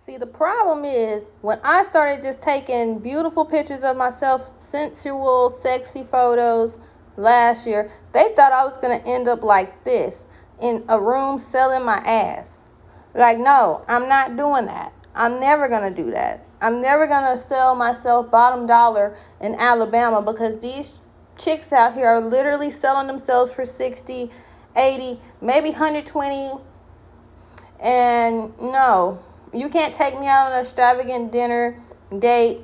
See, the problem is when I started just taking beautiful pictures of myself, sensual, sexy photos last year, they thought I was going to end up like this in a room selling my ass. Like, no, I'm not doing that. I'm never going to do that. I'm never going to sell myself bottom dollar in Alabama because these chicks out here are literally selling themselves for 60, 80, maybe 120. And no, you can't take me out on an extravagant dinner date.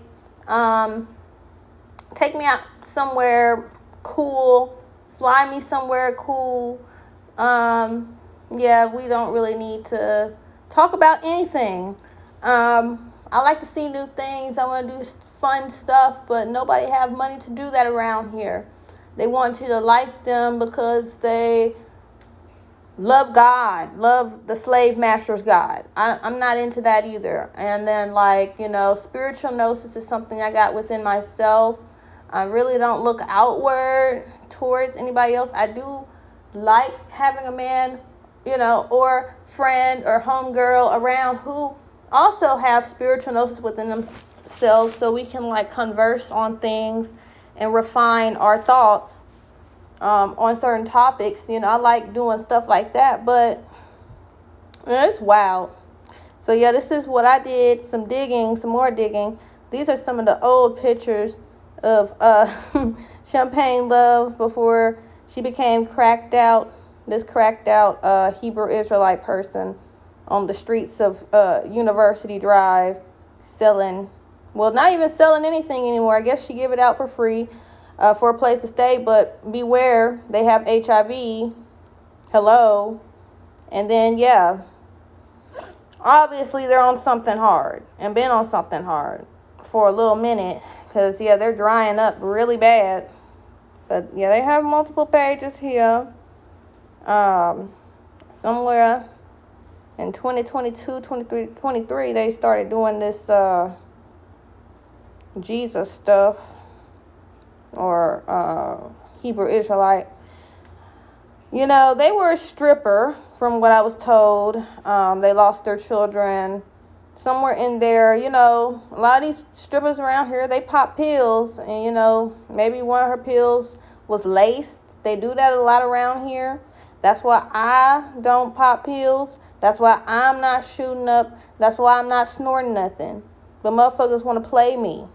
Take me out somewhere cool. Fly me somewhere cool. Yeah, we don't really need to talk about anything. I like to see new things. I want to do fun stuff, but nobody have money to do that around here. They want you to like them because they love God, love the slave master's God. I'm not into that either. And then, spiritual gnosis is something I got within myself. I really don't look outward towards anybody else. I do like having a man, or friend or homegirl around who also have spiritual gnosis within themselves, so we can converse on things and refine our thoughts on certain topics. I like doing stuff like that, but it's wild. So yeah, this is what I did. Some more digging. These are some of the old pictures of Champagne Love before she became this cracked out Hebrew Israelite person on the streets of University Drive, not even selling anything anymore. I guess she give it out for free for a place to stay, but beware, they have HIV. Hello. And then, yeah, obviously they're on something hard and been on something hard for a little minute because, yeah, they're drying up really bad. But, yeah, they have multiple pages here. Somewhere in 2022, 23, they started doing this Jesus stuff, or Hebrew Israelite. They were a stripper, from what I was told. They lost their children. Somewhere in there, a lot of these strippers around here, they pop pills. And, maybe one of her pills was laced. They do that a lot around here. That's why I don't pop pills. That's why I'm not shooting up. That's why I'm not snorting nothing. But motherfuckers want to play me.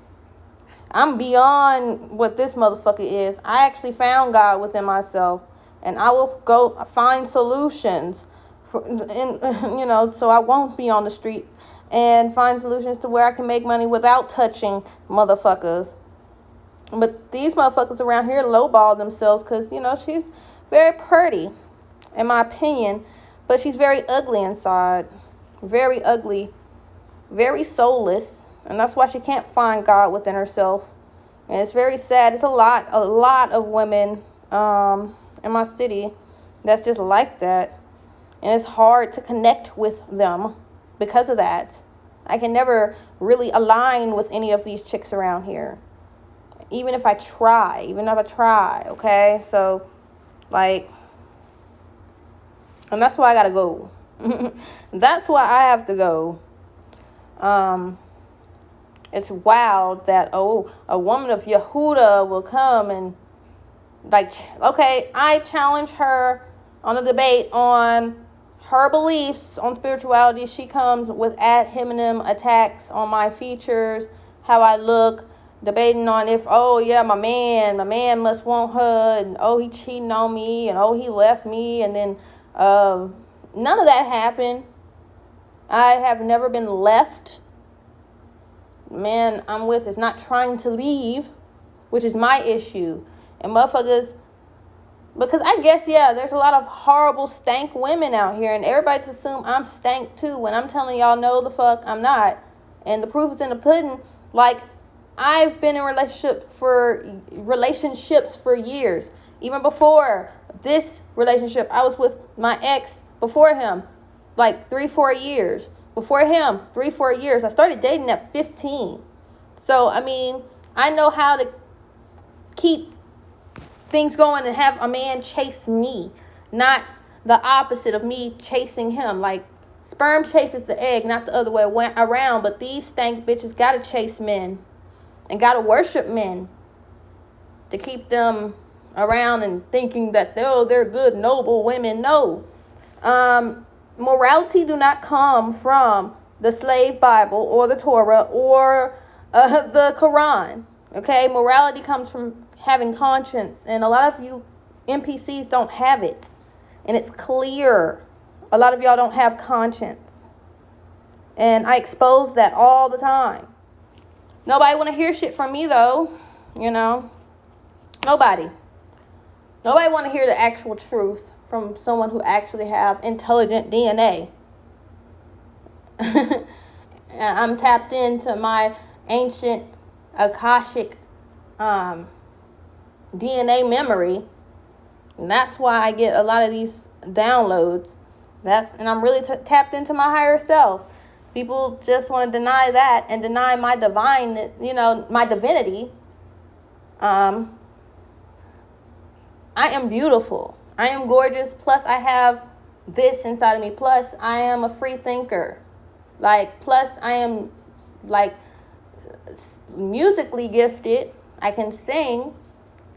I'm beyond what this motherfucker is. I actually found God within myself. And I will go find solutions so I won't be on the street, and find solutions to where I can make money without touching motherfuckers. But these motherfuckers around here lowball themselves because, she's very pretty, in my opinion, but she's very ugly inside. Very ugly. Very soulless. And that's why she can't find God within herself. And it's very sad. It's a lot of women in my city that's just like that. And it's hard to connect with them because of that. I can never really align with any of these chicks around here. Even if I try, okay? So, and that's why I gotta go. That's why I have to go. It's wild that, a woman of Yehuda will come and, I challenge her on a debate on her beliefs on spirituality. She comes with ad hominem attacks on my features, how I look, debating on if, my man must want her, and, he cheating on me, and, he left me, and then, none of that happened. I have never been left. The man I'm with is not trying to leave, which is my issue. And motherfuckers, because I guess, there's a lot of horrible stank women out here, and everybody just assume I'm stank too, when I'm telling y'all no the fuck I'm not. And the proof is in the pudding. I've been in relationships for years. Even before this relationship, I was with my ex before him, 3-4 years. Before him, 3-4 years. I started dating at 15. So, I know how to keep things going and have a man chase me, not the opposite of me chasing him. Sperm chases the egg, not the other way around. But these stank bitches gotta chase men and gotta worship men to keep them around and thinking that they're good, noble women. No. Morality do not come from the slave Bible or the Torah or the Quran. Okay, morality comes from having conscience, and a lot of you NPCs don't have it, and it's clear. A lot of y'all don't have conscience, and I expose that all the time. Nobody want to hear shit from me though, Nobody want to hear the actual truth from someone who actually have intelligent DNA. I'm tapped into my ancient Akashic DNA memory. And that's why I get a lot of these downloads. And I'm really tapped into my higher self. People just want to deny that and deny my my divinity. I am beautiful. I am gorgeous. Plus, I have this inside of me. Plus, I am a free thinker. Plus, I am, musically gifted. I can sing.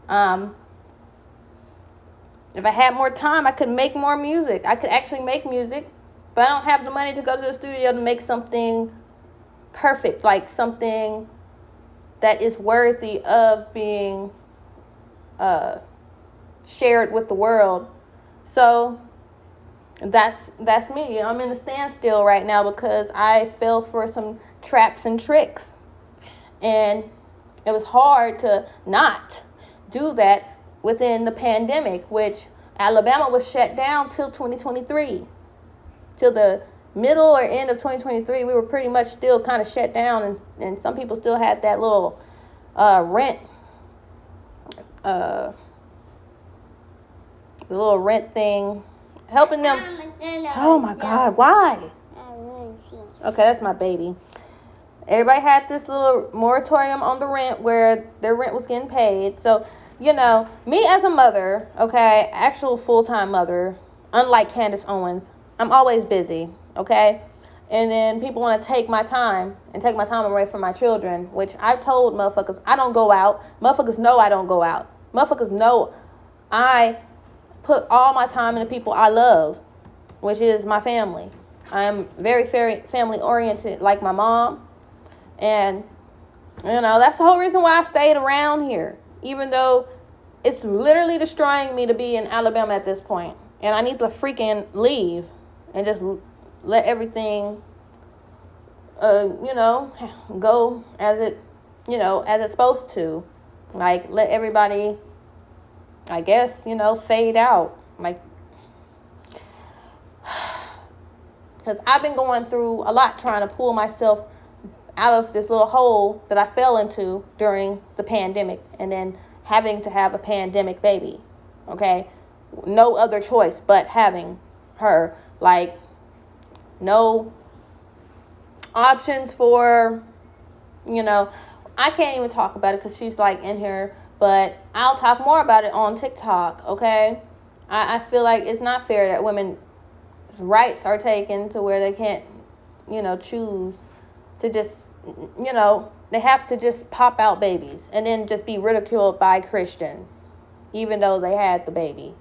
If I had more time, I could make more music. I could actually make music, but I don't have the money to go to the studio to make something perfect, like something that is worthy of being shared with the world. So that's me. I'm in a standstill right now because I fell for some traps and tricks, and it was hard to not do that within the pandemic, which Alabama was shut down till 2023. Till the middle or end of 2023, we were pretty much still kind of shut down, and some people still had that little rent, the little rent thing, helping them. Oh my God, why? Okay, that's my baby. Everybody had this little moratorium on the rent where their rent was getting paid. So, me as a mother, okay, actual full-time mother, unlike Candace Owens, I'm always busy, okay? And then people want to take my time away from my children, which I've told motherfuckers I don't go out. Motherfuckers know I don't go out. Motherfuckers know I put all my time into people I love, which is my family. I am very, very family-oriented, like my mom. And, that's the whole reason why I stayed around here, even though it's literally destroying me to be in Alabama at this point. And I need to freaking leave and just let everything, go as as it's supposed to. Let everybody, I guess, fade out. Because I've been going through a lot trying to pull myself out of this little hole that I fell into during the pandemic, and then having to have a pandemic baby, okay? No other choice but having her. No options for, I can't even talk about it because she's in here, but I'll talk more about it on TikTok, okay? I feel like it's not fair that women's rights are taken to where they can't, choose to just, they have to just pop out babies and then just be ridiculed by Christians, even though they had the baby,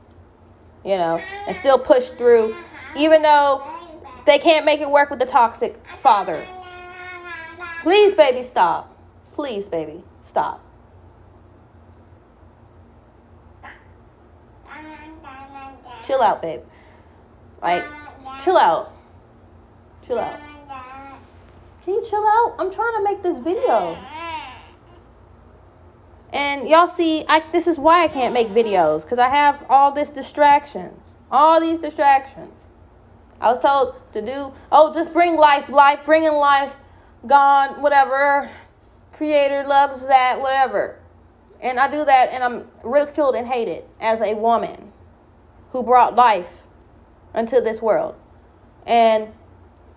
and still push through, even though they can't make it work with the toxic father. Please, baby, stop. Please, baby, stop. Chill out, babe. Chill out. Chill out. Can you chill out? I'm trying to make this video. And y'all see, this is why I can't make videos. Because I have all these distractions. All these distractions. I was told to do, just bring life, bringing life, God, whatever. Creator loves that, whatever. And I do that, and I'm ridiculed and hated as a woman who brought life into this world. And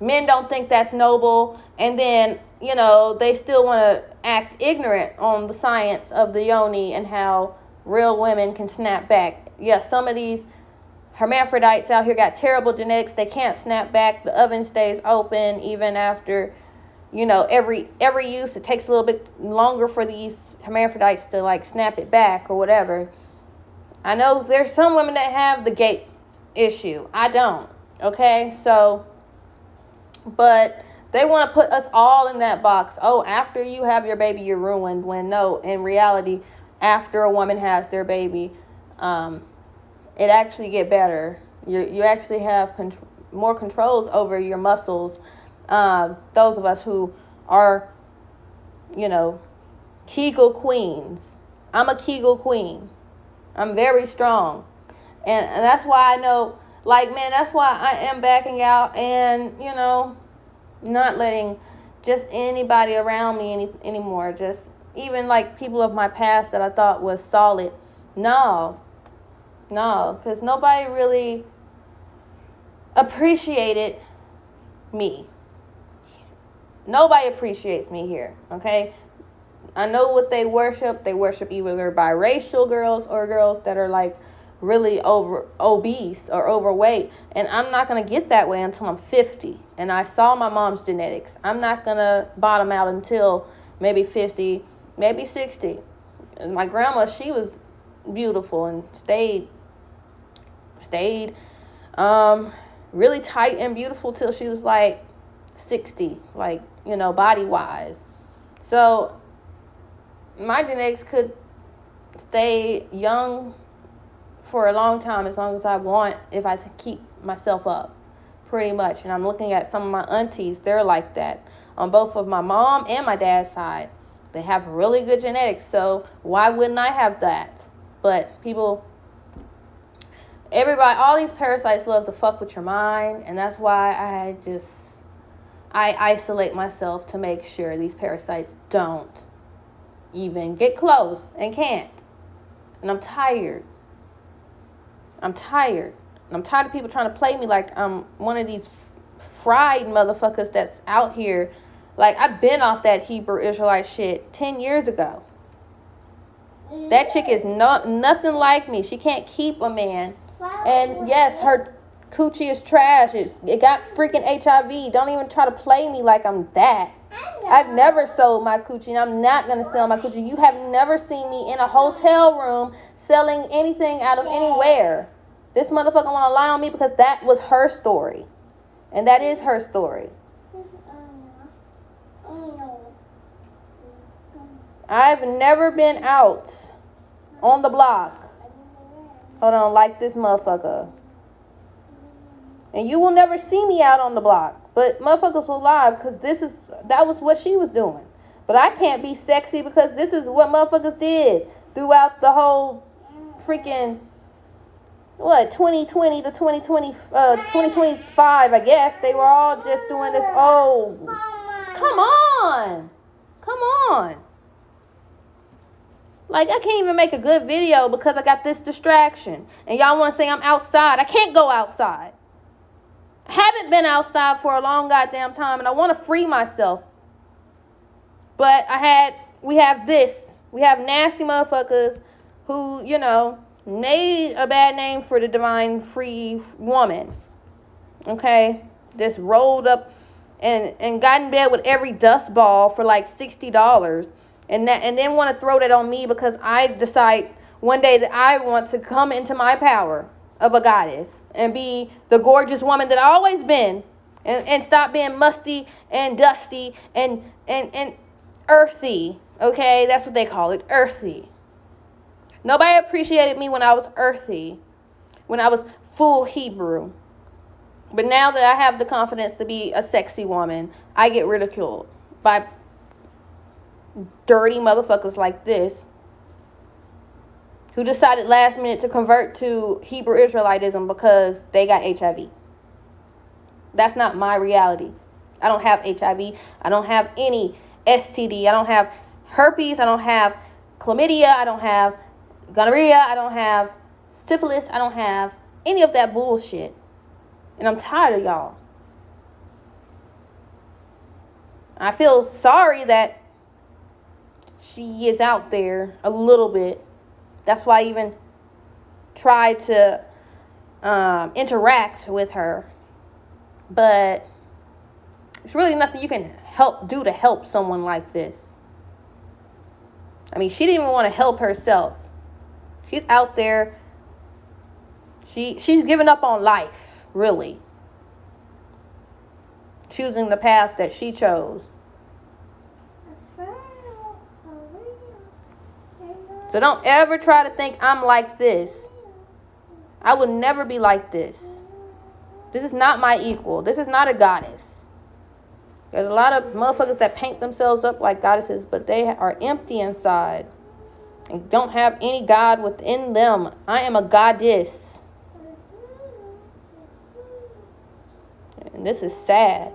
men don't think that's noble, and then, they still want to act ignorant on the science of the yoni and how real women can snap back. Yes, some of these hermaphrodites out here got terrible genetics. They can't snap back. The oven stays open even after, every use. It takes a little bit longer for these hermaphrodites to like snap it back or whatever. I know there's some women that have the gate issue. I don't. Okay, so, but they want to put us all in that box. Oh, after you have your baby, you're ruined. When no, in reality, after a woman has their baby, it actually get better. You actually have more controls over your muscles. Those of us who are, Kegel queens. I'm a Kegel queen. I'm very strong. And that's why I know, like, man, that's why I am backing out and, not letting just anybody around me anymore. Just even like people of my past that I thought was solid. No, because nobody really appreciated me. Nobody appreciates me here, okay? I know what they worship. They worship either biracial girls or girls that are like really obese or overweight. And I'm not going to get that way until I'm 50. And I saw my mom's genetics. I'm not going to bottom out until maybe 50, maybe 60. And my grandma, she was beautiful and stayed really tight and beautiful till she was like 60, like, body wise. So my genetics could stay young for a long time, as long as I want, if I keep myself up, pretty much. And I'm looking at some of my aunties, they're like that on both of my mom and my dad's side. They have really good genetics, so why wouldn't I have that? But everybody, all these parasites love to fuck with your mind, and that's why I isolate myself to make sure these parasites don't even get close and can't. And I'm tired. And I'm tired of people trying to play me like I'm one of these fried motherfuckers that's out here. Like, I've been off that Hebrew Israelite shit 10 years ago. That chick is nothing like me. She can't keep a man. And yes, her coochie is trash. It got freaking HIV. Don't even try to play me like I'm that. I've never sold my coochie, and I'm not going to sell my coochie. You have never seen me in a hotel room selling anything out of anywhere. This motherfucker want to lie on me because that was her story. And that is her story. I've never been out on the block. Hold on, like this motherfucker. And you will never see me out on the block. But motherfuckers will lie because that was what she was doing. But I can't be sexy because this is what motherfuckers did throughout the whole freaking 2020 to 2025, I guess. They were all just doing this. Oh, come on. Like, I can't even make a good video because I got this distraction. And y'all want to say I'm outside. I can't go outside. I haven't been outside for a long goddamn time, and I want to free myself. But we have nasty motherfuckers who, made a bad name for the divine free woman. Okay? Just rolled up and got in bed with every dust ball for like $60. And then want to throw that on me because I decide one day that I want to come into my power of a goddess and be the gorgeous woman that I've always been, and stop being musty and dusty and earthy. Okay, that's what they call it, earthy. Nobody appreciated me when I was earthy, when I was full Hebrew. But now that I have the confidence to be a sexy woman, I get ridiculed by dirty motherfuckers like this who decided last minute to convert to Hebrew Israelitism because they got HIV. That's not my reality. I don't have HIV. I don't have any STD. I don't have herpes. I don't have chlamydia. I don't have gonorrhea. I don't have syphilis. I don't have any of that bullshit. And I'm tired of y'all. I feel sorry that she is out there a little bit. That's why I even tried to interact with her. But there's really nothing you can do to help someone like this. I mean, she didn't even want to help herself. She's out there. She's given up on life, really. Choosing the path that she chose. So don't ever try to think I'm like this. I will never be like this. This is not my equal. This is not a goddess. There's a lot of motherfuckers that paint themselves up like goddesses, but they are empty inside and don't have any God within them. I am a goddess. And this is sad.